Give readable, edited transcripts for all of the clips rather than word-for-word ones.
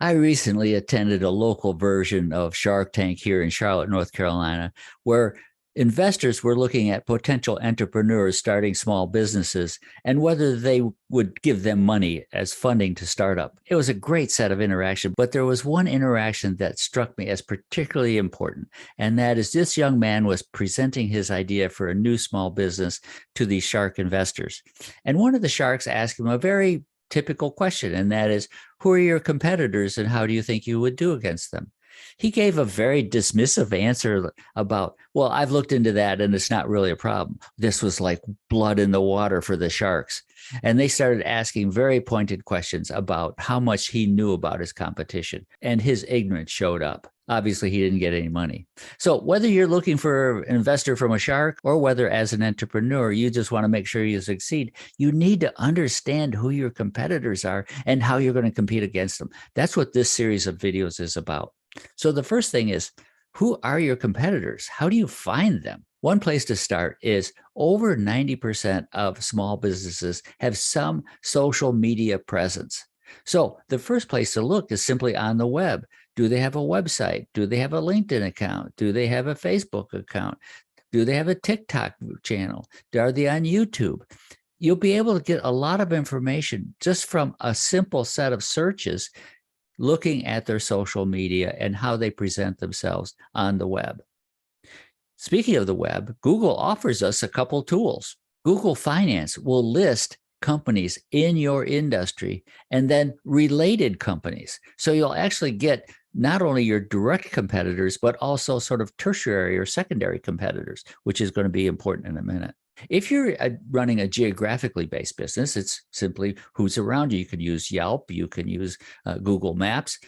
I recently attended a local version of Shark Tank here in Charlotte, North Carolina, where investors were looking at potential entrepreneurs starting small businesses and whether they would give them money as funding to start up. It was a great set of interaction, but there was one interaction that struck me as particularly important, and that is this young man was presenting his idea for a new small business to these shark investors. And one of the sharks asked him a very typical question, and that is, who are your competitors and how do you think you would do against them? He gave a very dismissive answer about, well, I've looked into that and it's not really a problem. This was like blood in the water for the sharks. And they started asking very pointed questions about how much he knew about his competition. And his ignorance showed up. Obviously, he didn't get any money. So whether you're looking for an investor from a shark or whether as an entrepreneur, you just want to make sure you succeed, you need to understand who your competitors are and how you're going to compete against them. That's what this series of videos is about. So the first thing is, who are your competitors? How do you find them? One place to start is over 90% of small businesses have some social media presence. So the first place to look is simply on the web. Do they have a website? Do they have a LinkedIn account? Do they have a Facebook account? Do they have a TikTok channel? Are they on YouTube? You'll be able to get a lot of information just from a simple set of searches looking at their social media and how they present themselves on the web. Speaking of the web, Google offers us a couple tools. Google Finance will list companies in your industry and then related companies. So you'll actually get not only your direct competitors, but also sort of tertiary or secondary competitors, which is going to be important in a minute. If you're running a geographically based business, it's simply who's around you. You can use Yelp, you can use Google Maps,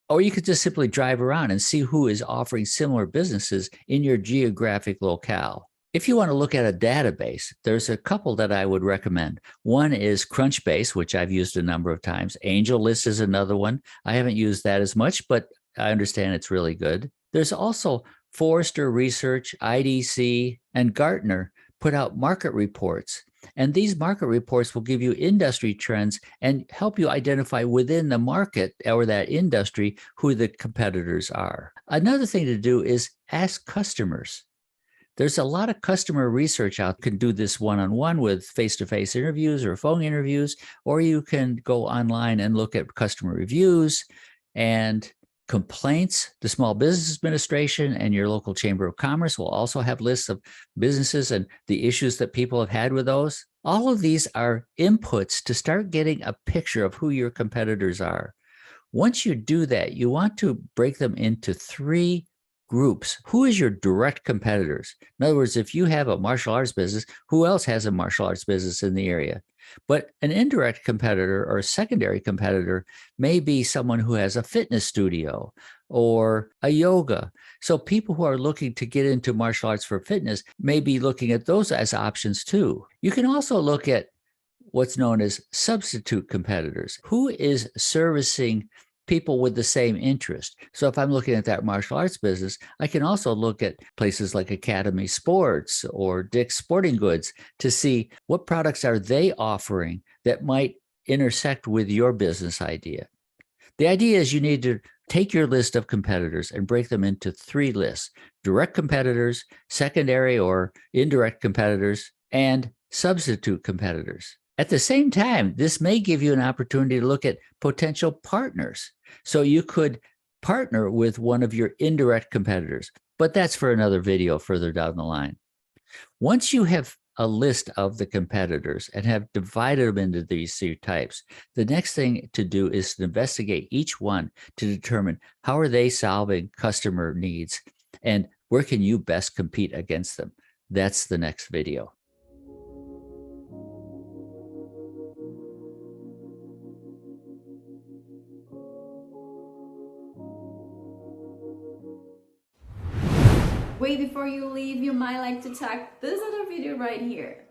or you could just simply drive around and see who is offering similar businesses in your geographic locale. If you want to look at a database, there's a couple that I would recommend. One is Crunchbase, which I've used a number of times. AngelList is another one. I haven't used that as much, but I understand it's really good. There's also Forrester Research, IDC, and Gartner put out market reports. And these market reports will give you industry trends and help you identify within the market or that industry who the competitors are. Another thing to do is ask customers. There's a lot of customer research out. You can do this one-on-one with face-to-face interviews or phone interviews, or you can go online and look at customer reviews and complaints. The Small Business Administration and your local Chamber of Commerce will also have lists of businesses and the issues that people have had with those. All of these are inputs to start getting a picture of who your competitors are. Once you do that, you want to break them into three groups. Who is your direct competitors? In other words, if you have a martial arts business, who else has a martial arts business in the area? But an indirect competitor or a secondary competitor may be someone who has a fitness studio or a yoga. So people who are looking to get into martial arts for fitness may be looking at those as options too. You can also look at what's known as substitute competitors. Who is servicing people with the same interest? So if I'm looking at that martial arts business, I can also look at places like Academy Sports or Dick's Sporting Goods to see what products are they offering that might intersect with your business idea. The idea is you need to take your list of competitors and break them into three lists: direct competitors, secondary or indirect competitors, and substitute competitors. At the same time, this may give you an opportunity to look at potential partners. So you could partner with one of your indirect competitors, but that's for another video further down the line. Once you have a list of the competitors and have divided them into these three types, the next thing to do is to investigate each one to determine how are they solving customer needs and where can you best compete against them. That's the next video. Wait, before you leave, you might like to check this other video right here.